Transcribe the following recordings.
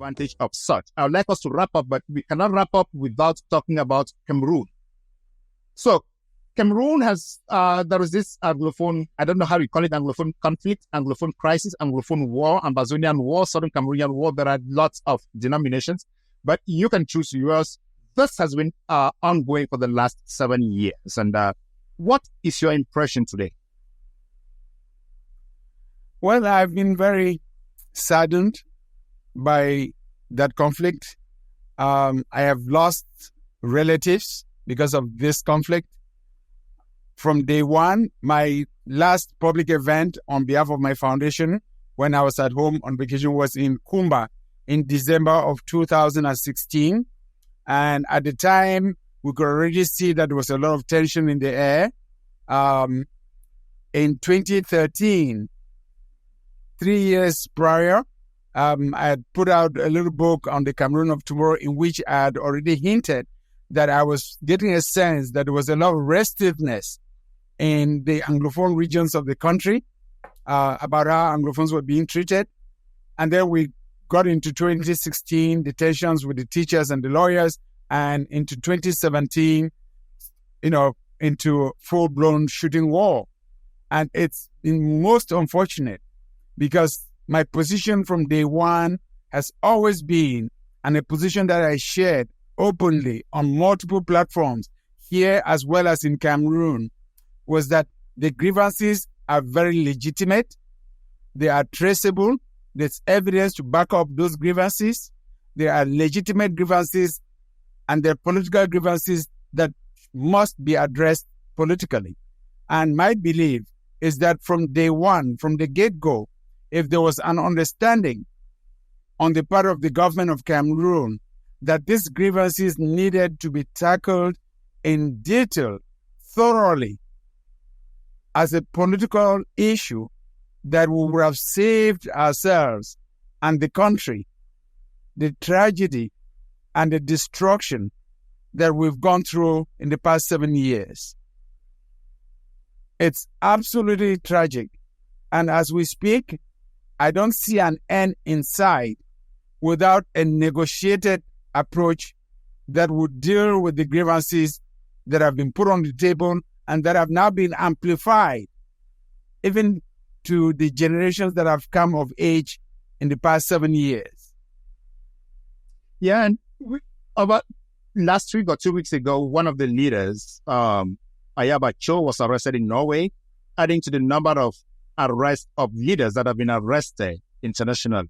advantage of such. I would like us to wrap up, but we cannot wrap up without talking about Cameroon. So Cameroon has, there is this Anglophone, I don't know how you call it, Anglophone conflict, Anglophone crisis, Anglophone war, Ambazonian war, Southern Cameroonian war. There are lots of denominations, but you can choose yours. This has been ongoing for the last 7 years. And what is your impression today? Well, I've been very saddened by that conflict. I have lost relatives because of this conflict. From day one, my last public event on behalf of my foundation when I was at home on vacation was in Kumba in December of 2016. And at the time, we could already see that there was a lot of tension in the air. In 2013, 3 years prior, I had put out a little book on the Cameroon of tomorrow in which I had already hinted that I was getting a sense that there was a lot of restiveness in the Anglophone regions of the country about how Anglophones were being treated. And then we got into 2016, the tensions with the teachers and the lawyers, and into 2017, into full-blown shooting war. And it's been most unfortunate because my position from day one has always been, and a position that I shared openly on multiple platforms here as well as in Cameroon, was that the grievances are very legitimate. They are traceable. There's evidence to back up those grievances. They are legitimate grievances, and they're political grievances that must be addressed politically. And my belief is that from day one, from the get-go, if there was an understanding on the part of the government of Cameroon that these grievances needed to be tackled in detail, thoroughly, as a political issue, that we would have saved ourselves and the country the tragedy and the destruction that we've gone through in the past 7 years. It's absolutely tragic. And as we speak, I don't see an end in sight without a negotiated approach that would deal with the grievances that have been put on the table and that have now been amplified, even to the generations that have come of age in the past 7 years. Yeah, and about last week or 2 weeks ago, one of the leaders, Ayaba Cho, was arrested in Norway, adding to the number of arrests of leaders that have been arrested internationally.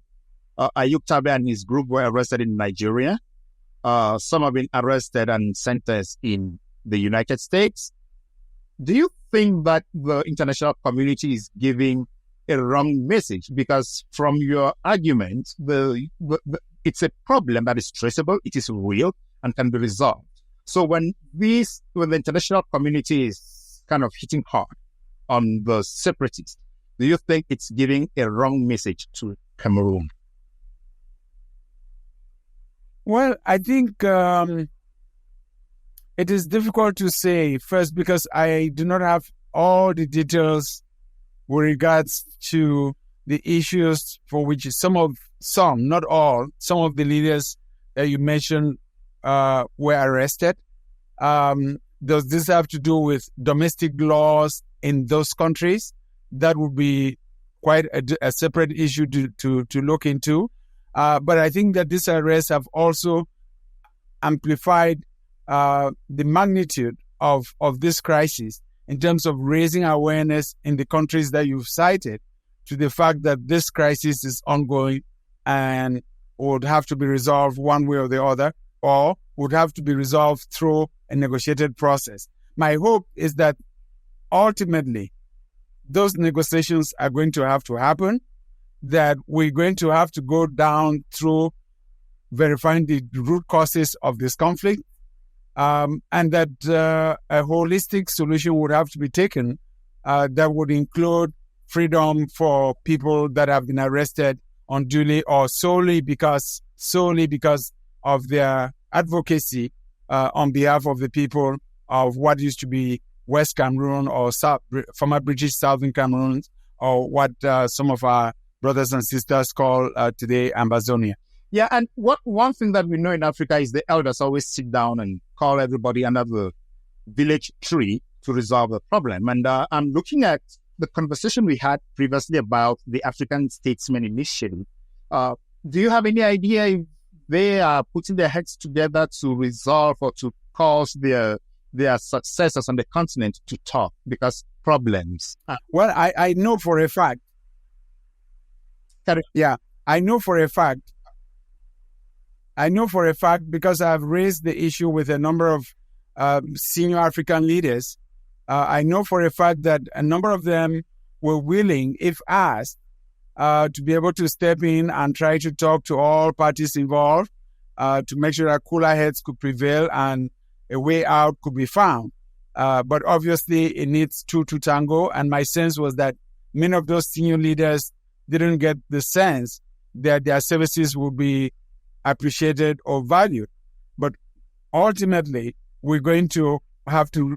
Ayub Tabe and his group were arrested in Nigeria. Some have been arrested and sentenced in the United States. Do you think that the international community is giving a wrong message? Because from your argument, it's a problem that is traceable, it is real, and can be resolved. So when the international community is kind of hitting hard on the separatists, do you think it's giving a wrong message to Cameroon? Well, I think it is difficult to say, first, because I do not have all the details with regards to the issues for which not all, some of the leaders that you mentioned were arrested. Does this have to do with domestic laws in those countries? That would be quite a separate issue to look into. But I think that these arrests have also amplified the magnitude of this crisis in terms of raising awareness in the countries that you've cited to the fact that this crisis is ongoing and would have to be resolved one way or the other, or would have to be resolved through a negotiated process. My hope is that ultimately those negotiations are going to have to happen, that we're going to have to go down through verifying the root causes of this conflict, and that a holistic solution would have to be taken that would include freedom for people that have been arrested unduly or solely because of their advocacy on behalf of the people of what used to be West Cameroon or former British Southern Cameroon, or what some of our brothers and sisters call today Ambazonia. Yeah, and one thing that we know in Africa is the elders always sit down and call everybody under the village tree to resolve the problem. And I'm looking at the conversation we had previously about the African Statesmen Initiative. Do you have any idea if they are putting their heads together to resolve or to cause their successors on the continent to talk? Because problems. Well, I know for a fact. Yeah, I know for a fact because I've raised the issue with a number of senior African leaders. I know for a fact that a number of them were willing, if asked, to be able to step in and try to talk to all parties involved to make sure that cooler heads could prevail and a way out could be found. But obviously, it needs two to tango. And my sense was that many of those senior leaders didn't get the sense that their services would be appreciated or valued. But ultimately, we're going to have to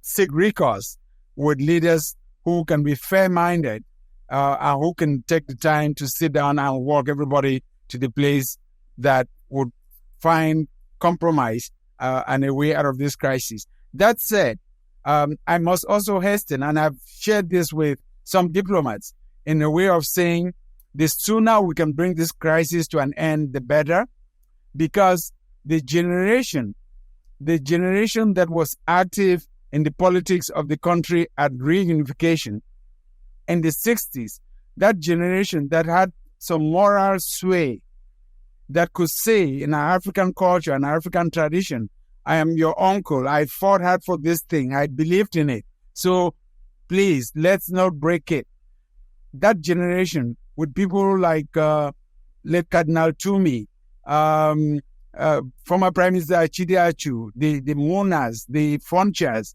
seek recourse with leaders who can be fair-minded and who can take the time to sit down and walk everybody to the place that would find compromise and a way out of this crisis. That said, I must also hasten, and I've shared this with some diplomats, in a way of saying the sooner we can bring this crisis to an end, the better, because the generation that was active in the politics of the country at reunification in the 60s, that generation that had some moral sway, that could say in our African culture and African tradition, I am your uncle, I fought hard for this thing, I believed in it, so please, let's not break it. That generation with people like late Cardinal Toomey, former Prime Minister Chidi Achu, the Munas, the Fonchas,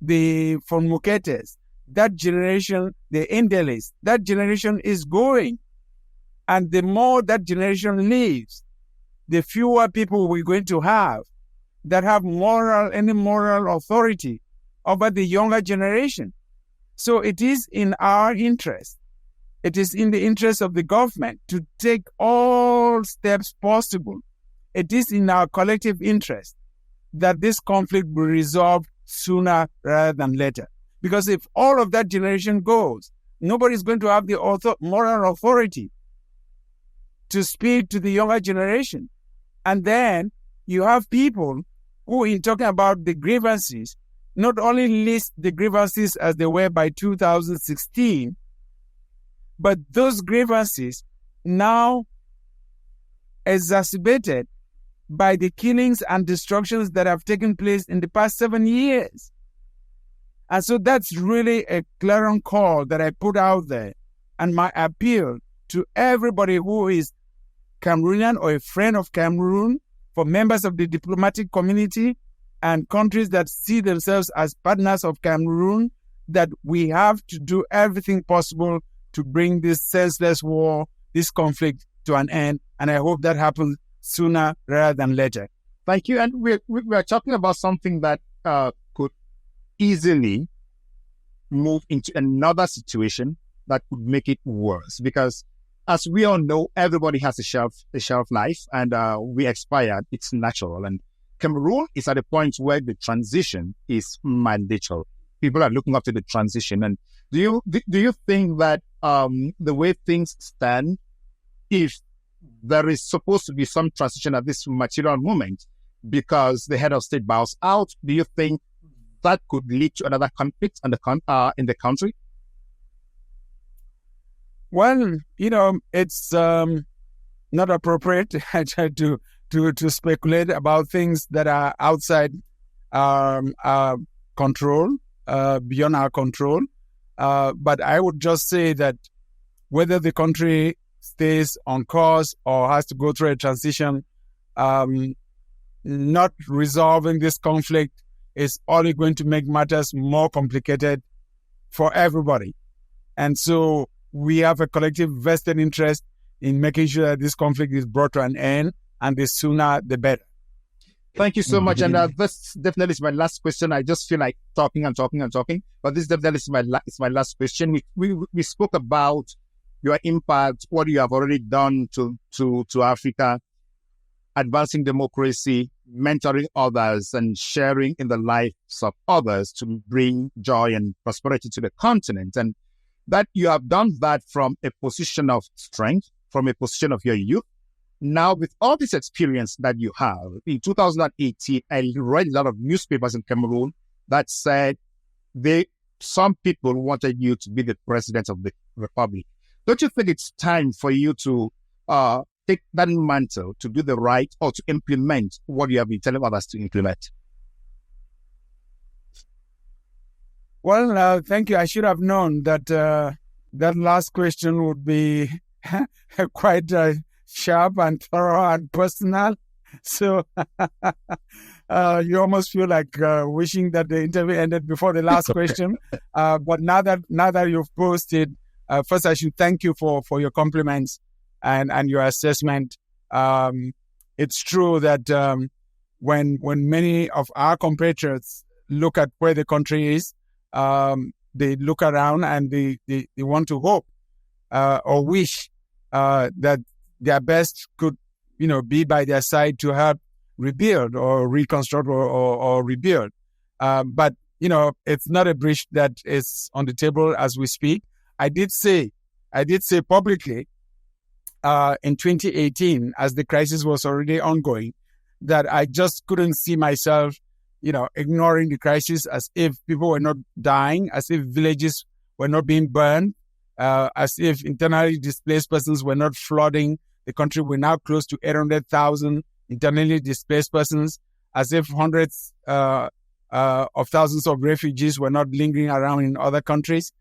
the Fonmuketes, that generation, the Indelis, that generation is going. And the more that generation leaves, the fewer people we're going to have that have any moral authority over the younger generation. So it is in our interest, it is in the interest of the government to take all steps possible. It is in our collective interest that this conflict be resolved sooner rather than later. Because if all of that generation goes, nobody's going to have the moral authority to speak to the younger generation. And then you have people who, in talking about the grievances, not only list the grievances as they were by 2016, but those grievances now exacerbated by the killings and destructions that have taken place in the past 7 years. And so that's really a clarion call that I put out there, and my appeal to everybody who is Cameroonian or a friend of Cameroon, for members of the diplomatic community and countries that see themselves as partners of Cameroon, that we have to do everything possible to bring this senseless war, this conflict to an end. And I hope that happens sooner rather than later. Thank you. And we're talking about something that could easily move into another situation that could make it worse. Because as we all know, everybody has a shelf life, and we expire. It's natural. And Cameroon is at a point where the transition is mandatory. People are looking up to the transition. And do you think that the way things stand, if there is supposed to be some transition at this material moment because the head of state bows out, do you think that could lead to another conflict in the country? Well, it's not appropriate to speculate about things that are outside our control, beyond our control. But I would just say that whether the country stays on course or has to go through a transition, not resolving this conflict is only going to make matters more complicated for everybody. And so we have a collective vested interest in making sure that this conflict is brought to an end, and the sooner the better. Thank you so much. And this definitely is my last question. I just feel like talking and talking and talking, but this definitely is my last question. We spoke about your impact, what you have already done to Africa, advancing democracy, mentoring others, and sharing in the lives of others to bring joy and prosperity to the continent. And that you have done that from a position of strength, from a position of your youth. Now, with all this experience that you have, in 2018, I read a lot of newspapers in Cameroon that said some people wanted you to be the president of the republic. Don't you think it's time for you to take that mantle to do the right or to implement what you have been telling others to implement? Well, thank you. I should have known that that last question would be quite sharp and thorough and personal. So you almost feel like wishing that the interview ended before the last question. But now that you've posted, first I should thank you for your compliments and your assessment. It's true that when many of our compatriots look at where the country is, they look around and they want to hope or wish that their best could, be by their side to help rebuild or reconstruct or rebuild. But, it's not a bridge that is on the table as we speak. I did say publicly in 2018, as the crisis was already ongoing, that I just couldn't see myself, ignoring the crisis as if people were not dying, as if villages were not being burned, as if internally displaced persons were not flooding the country. We're now close to 800,000 internally displaced persons, as if hundreds of thousands of refugees were not lingering around in other countries,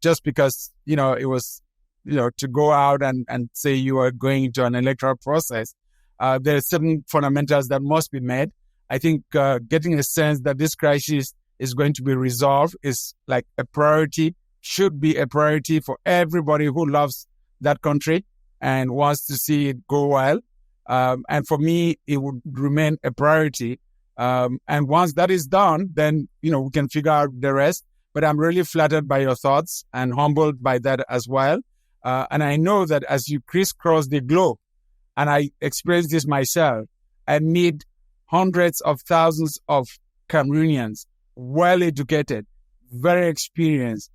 just because, it was, to go out and say you are going into an electoral process. There are certain fundamentals that must be met. I think getting a sense that this crisis is going to be resolved is like a priority, should be a priority for everybody who loves that country and wants to see it go well. And for me, it would remain a priority. And once that is done, then, we can figure out the rest. But I'm really flattered by your thoughts and humbled by that as well. And I know that as you crisscross the globe, and I experienced this myself, I meet hundreds of thousands of Cameroonians, well-educated, very experienced,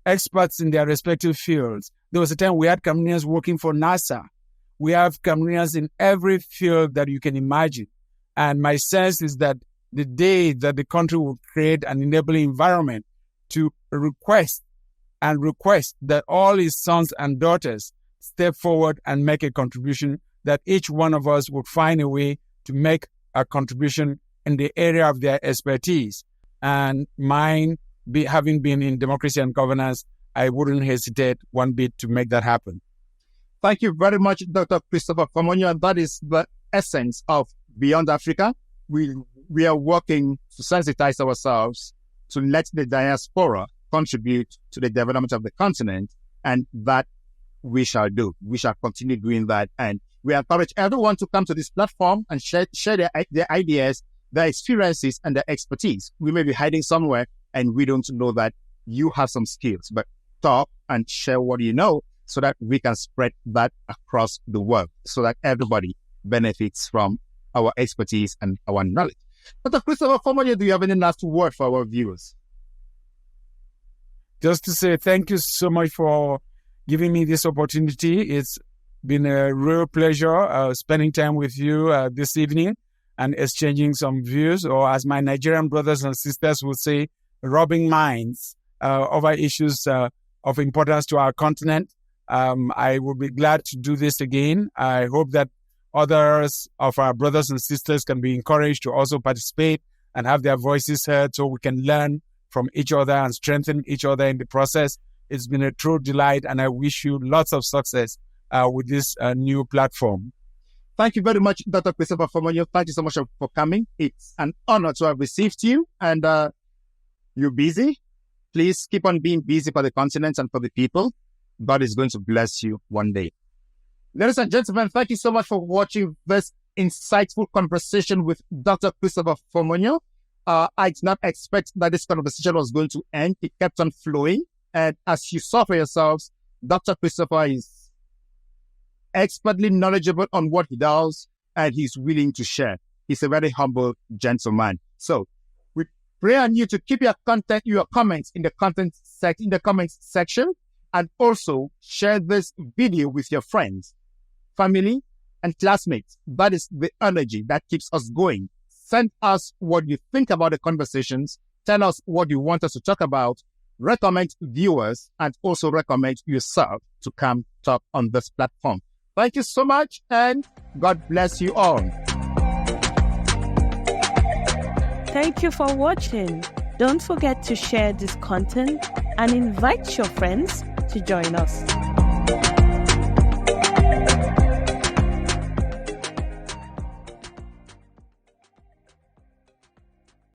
experts in their respective fields. There was a time we had Cameroonians working for NASA. We have Cameroonians in every field that you can imagine. And my sense is that the day that the country will create an enabling environment to request that all his sons and daughters step forward and make a contribution, that each one of us would find a way to make a contribution in the area of their expertise. And mine, having been in democracy and governance, I wouldn't hesitate one bit to make that happen. Thank you very much, Dr. Christopher Fomunyoh. And that is the essence of Beyond Africa. We are working to sensitize ourselves to let the diaspora contribute to the development of the continent, and that we shall do. We shall continue doing that. And we encourage everyone to come to this platform and share their ideas, their experiences, and their expertise. We may be hiding somewhere and we don't know that you have some skills, but talk and share what you know so that we can spread that across the world so that everybody benefits from our expertise and our knowledge. Dr. Christopher Fomunyoh, do you have any last word for our viewers? Just to say thank you so much for giving me this opportunity. It's been a real pleasure spending time with you this evening and exchanging some views, or as my Nigerian brothers and sisters would say, rubbing minds over issues of importance to our continent. I would be glad to do this again. I hope that others of our brothers and sisters can be encouraged to also participate and have their voices heard so we can learn from each other and strengthen each other in the process. It's been a true delight, and I wish you lots of success with this new platform. Thank you very much, Dr. Christopher Fomunyoh. Thank you so much for coming. It's an honor to have received you, and you're busy. Please keep on being busy for the continent and for the people. God is going to bless you one day. Ladies and gentlemen, thank you so much for watching this insightful conversation with Dr. Christopher Fomunyoh. I did not expect that this conversation was going to end. It kept on flowing. And as you saw for yourselves, Dr. Christopher is expertly knowledgeable on what he does, and he's willing to share. He's a very humble gentleman. So we pray on you to keep your comments in the comments section, and also share this video with your friends, family, and classmates. That is the energy that keeps us going. Send us what you think about the conversations. Tell us what you want us to talk about. Recommend viewers, and also recommend yourself to come talk on this platform. Thank you so much, and God bless you all. Thank you for watching. Don't forget to share this content and invite your friends to join us.